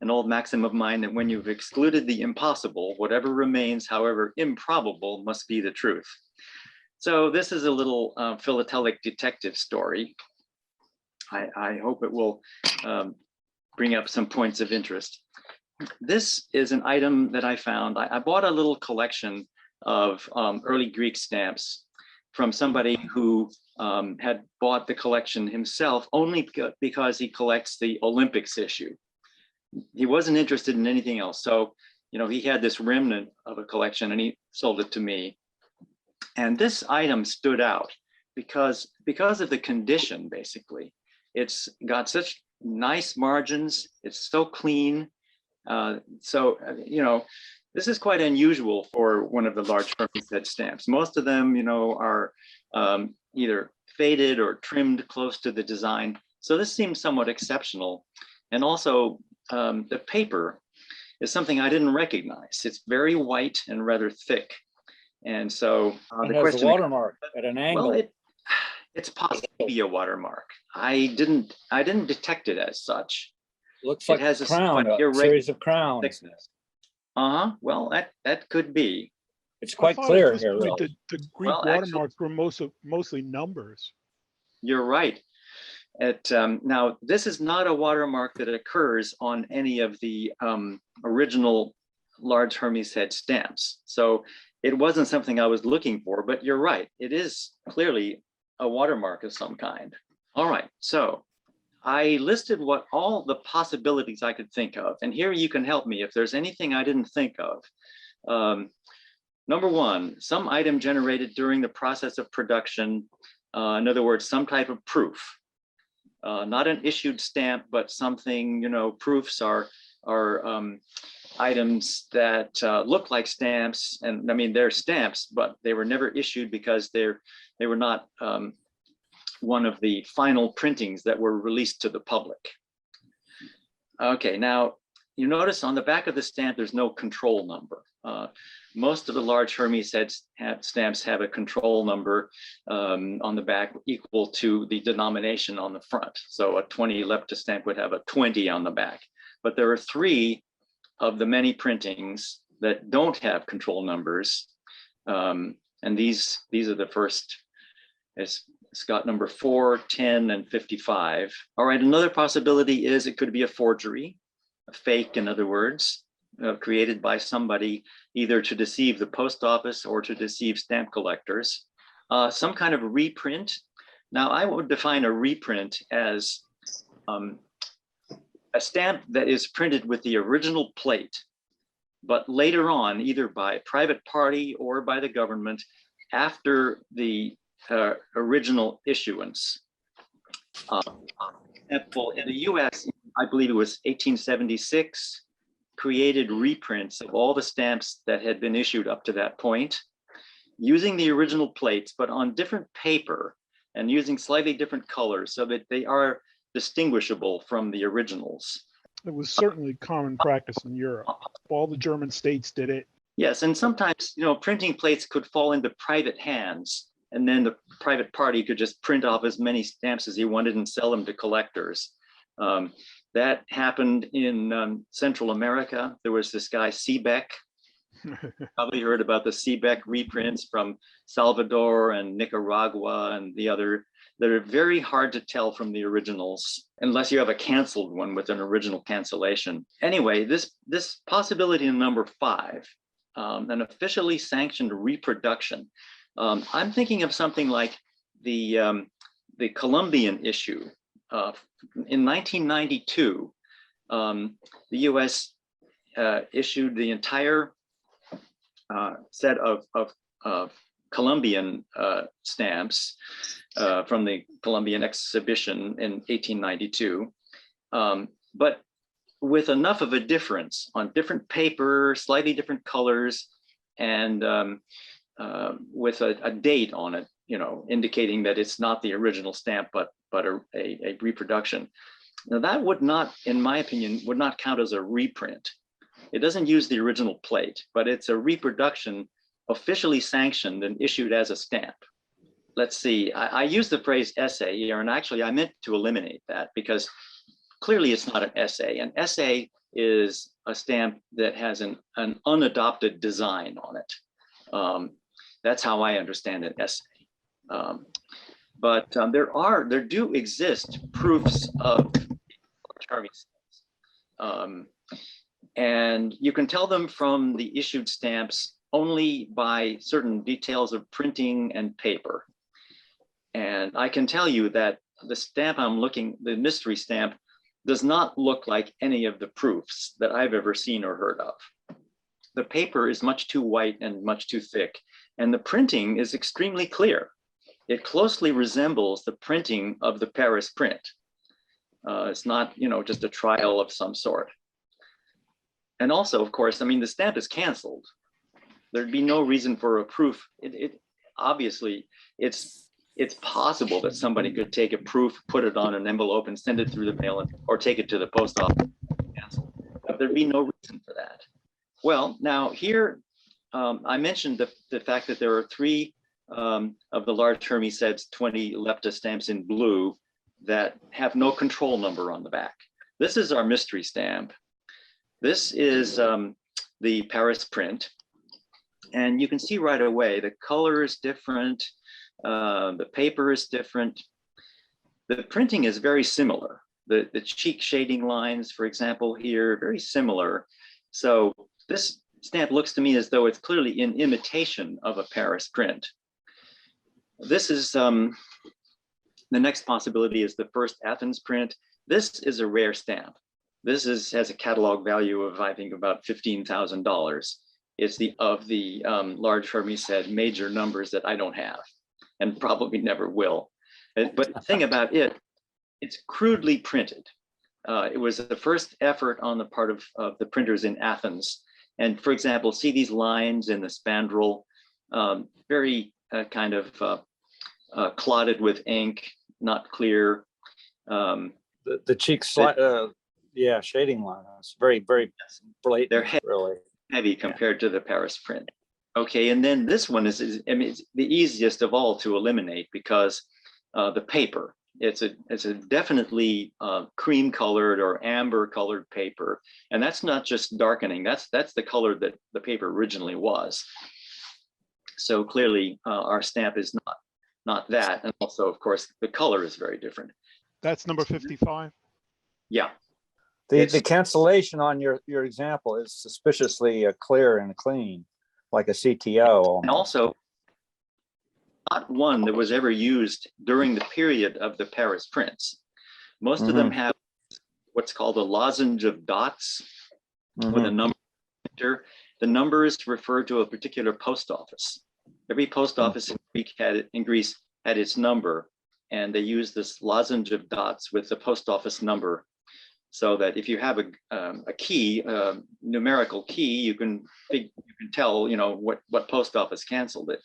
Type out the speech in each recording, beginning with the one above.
an old maxim of mine that when you've excluded the impossible, whatever remains, however improbable, must be the truth. So this is a little philatelic detective story. I hope it will bring up some points of interest. This is an item that I found. I bought a little collection of early Greek stamps from somebody who had bought the collection himself only because he collects the Olympics issue. He wasn't interested in anything else. So, he had this remnant of a collection and he sold it to me. And this item stood out because of the condition, basically. It's got such nice margins. It's so clean. This is quite unusual for one of the large Hermes head stamps. Most of them, are either faded or trimmed close to the design. So this seems somewhat exceptional. And also the paper is something I didn't recognize. It's very white and rather thick. And so it has a watermark at an angle. Well, it's possibly a watermark. I didn't detect it as such. Looks like it has a series of crowns. Thickness. Well, that could be. It's quite clear here. The Greek watermarks were mostly numbers. You're right. Now, this is not a watermark that occurs on any of the original large Hermes head stamps. So it wasn't something I was looking for, but you're right. It is clearly a watermark of some kind. All right, so I listed what all the possibilities I could think of. And here you can help me if there's anything I didn't think of. Number one, some item generated during the process of production. In other words, some type of proof. Not an issued stamp, but something, proofs are items that look like stamps. And I mean, they're stamps, but they were never issued because they were not one of the final printings that were released to the public. Okay, now you notice on the back of the stamp, there's no control number. Most of the large Hermes head stamps have a control number on the back equal to the denomination on the front. So a 20 lepta stamp would have a 20 on the back. But there are 3 of the many printings that don't have control numbers. And these are the first. It's got number 4, 10, and 55. All right, another possibility is it could be a forgery, a fake, in other words, created by somebody either to deceive the post office or to deceive stamp collectors. Some kind of reprint. Now, I would define a reprint as a stamp that is printed with the original plate, but later on, either by a private party or by the government, after the original issuance. In the US, I believe it was 1876, created reprints of all the stamps that had been issued up to that point, using the original plates, but on different paper and using slightly different colors so that they are distinguishable from the originals. It was certainly common practice in Europe. All the German states did it. Yes, and sometimes, printing plates could fall into private hands, and then the private party could just print off as many stamps as he wanted and sell them to collectors. That happened in Central America. There was this guy, Seebeck. Probably heard about the Seebeck reprints from Salvador and Nicaragua and the other that are very hard to tell from the originals, unless you have a canceled one with an original cancellation. Anyway, this possibility in number 5, an officially sanctioned reproduction. I'm thinking of something like the Colombian issue. In 1992, the US issued the entire set of Colombian stamps from the Colombian exhibition in 1892, but with enough of a difference on different paper, slightly different colors, and with a date on it, indicating that it's not the original stamp, but a reproduction. Now that would not, in my opinion, would not count as a reprint. It doesn't use the original plate, but it's a reproduction officially sanctioned and issued as a stamp. Let's see, I use the phrase essay here, and actually I meant to eliminate that because clearly it's not an essay. An essay is a stamp that has an unadopted design on it. That's how I understand an essay. But there do exist proofs of Hermes stamps. And you can tell them from the issued stamps only by certain details of printing and paper. And I can tell you that the stamp I'm looking, the mystery stamp, does not look like any of the proofs that I've ever seen or heard of. The paper is much too white and much too thick, and the printing is extremely clear. It closely resembles the printing of the Paris print. It's not, just a trial of some sort. And also, of course, I mean, the stamp is canceled. There'd be no reason for a proof. Obviously, it's possible that somebody could take a proof, put it on an envelope and send it through the mail, or take it to the post office and cancel. But there'd be no reason for that. Well, now here, I mentioned the fact that there are 3 of the large Hermes Heads 20 lepta stamps in blue that have no control number on the back. This is our mystery stamp. This is the Paris print. And you can see right away, the color is different. The paper is different. The printing is very similar. The cheek shading lines, for example, here, very similar. So this stamp looks to me as though it's clearly in imitation of a Paris print. This is, the next possibility is the first Athens print. This is a rare stamp. This has a catalog value of, I think, about $15,000. It's of the large Hermes Head major numbers that I don't have and probably never will. But the thing about it, it's crudely printed. It was the first effort on the part of the printers in Athens. And for example, see these lines in the spandrel, very kind of clotted with ink, not clear. The cheek shading lines, very, very blatant. They're heavy, really heavy compared to the Paris print. Okay, and then this one is I mean, it's the easiest of all to eliminate because the paper. It's a definitely cream colored or amber colored paper, and that's not just darkening. That's the color that the paper originally was. So clearly, our stamp is not that, and also, of course, the color is very different. That's number 55. Yeah. The cancellation on your example is suspiciously clear and clean, like a CTO. And also, not one that was ever used during the period of the Paris prints. Most of them have what's called a lozenge of dots with a number. The numbers refer to a particular post office. Every post office in Greece had its number, and they used this lozenge of dots with the post office number, so that if you have a key, numerical key, you can tell, what post office canceled it.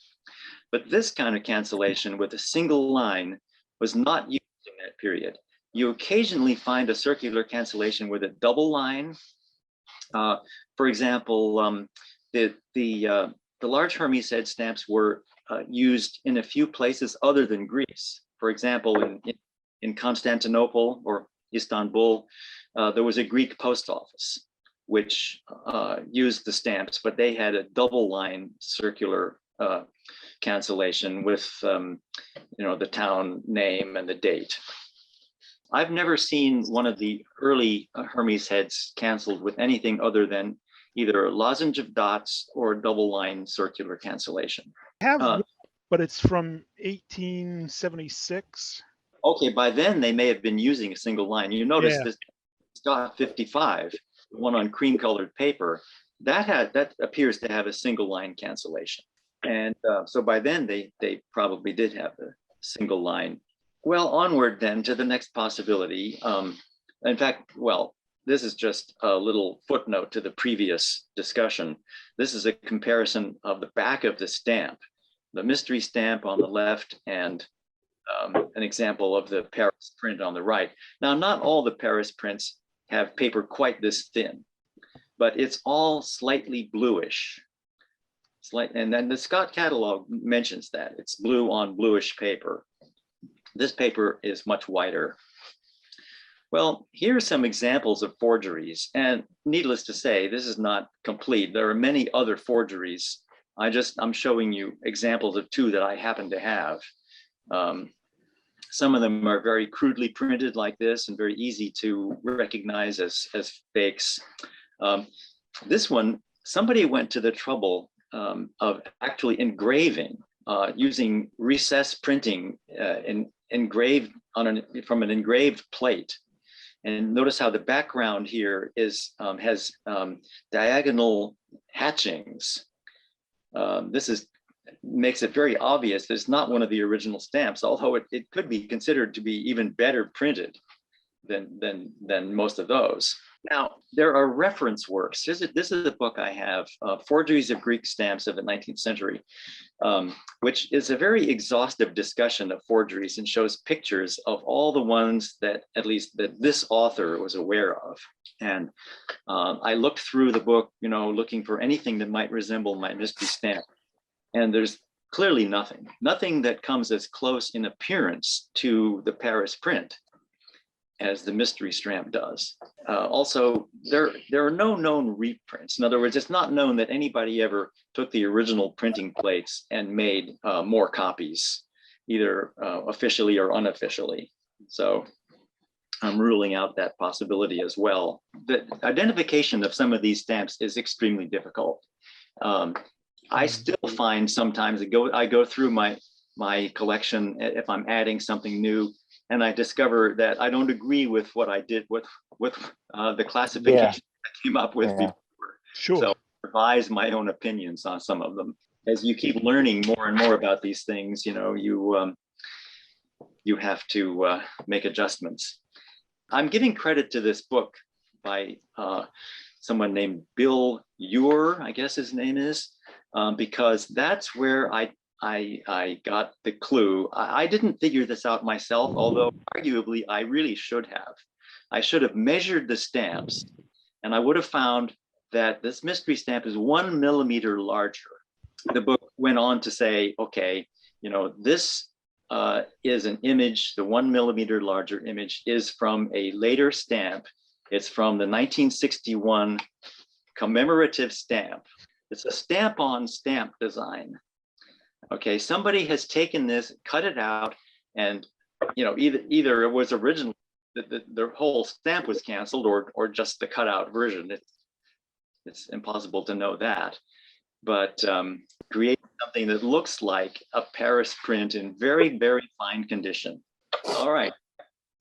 But this kind of cancellation with a single line was not used in that period. You occasionally find a circular cancellation with a double line. For example, the large Hermes Head stamps were used in a few places other than Greece. For example, in Constantinople or Istanbul, there was a Greek post office which used the stamps, but they had a double line circular cancellation with the town name and the date. I've never seen one of the early Hermes Heads canceled with anything other than either a lozenge of dots or double line circular cancellation. I have, but it's from 1876. Okay, by then they may have been using a single line. You notice this dot 55, the one on cream colored paper, that appears to have a single line cancellation. And so by then they probably did have a single line. Well, onward then to the next possibility. In fact, this is just a little footnote to the previous discussion. This is a comparison of the back of the stamp, the mystery stamp on the left, and an example of the Paris print on the right. Now, not all the Paris prints have paper quite this thin, but it's all slightly bluish. And then the Scott catalog mentions that it's blue on bluish paper. This paper is much whiter. Well, here are some examples of forgeries, and needless to say, this is not complete. There are many other forgeries. I'm showing you examples of two that I happen to have. Some of them are very crudely printed like this and very easy to recognize as fakes. This one, somebody went to the trouble of actually engraving using recess printing engraved from an engraved plate. And notice how the background here has diagonal hatchings. This makes it very obvious that it's not one of the original stamps, although it could be considered to be even better printed than most of those. Now, there are reference works. This is a book I have, Forgeries of Greek Stamps of the 19th Century, which is a very exhaustive discussion of forgeries and shows pictures of all the ones that, at least that this author was aware of. And I looked through the book, looking for anything that might resemble my mystery stamp. And there's clearly nothing that comes as close in appearance to the Paris print as the mystery stamp does. Also, there are no known reprints. In other words, it's not known that anybody ever took the original printing plates and made more copies, either officially or unofficially. So I'm ruling out that possibility as well. The identification of some of these stamps is extremely difficult. I still find sometimes I go through my collection if I'm adding something new, and I discover that I don't agree with what I did with the classification I came up with before. Sure. So I revise my own opinions on some of them. As you keep learning more and more about these things, you have to make adjustments. I'm giving credit to this book by someone named Bill Ure, I guess his name is, because that's where I got the clue. I didn't figure this out myself, although arguably I really should have. I should have measured the stamps, and I would have found that this mystery stamp is 1 millimeter larger. The book went on to say, okay, this is an image, the 1 millimeter larger image is from a later stamp. It's from the 1961 commemorative stamp. It's a stamp-on stamp design. Okay, somebody has taken this, cut it out, and either it was original, the whole stamp was canceled, or just the cutout version. It's impossible to know that, but create something that looks like a Paris print in very, very fine condition. All right,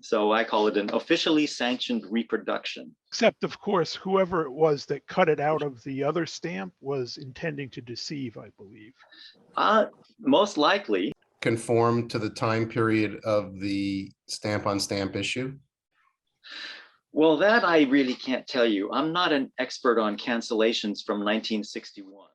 so I call it an officially sanctioned reproduction. Except, of course, whoever it was that cut it out of the other stamp was intending to deceive, I believe. Most likely. Conform to the time period of the stamp-on-stamp issue? Well, that I really can't tell you. I'm not an expert on cancellations from 1961.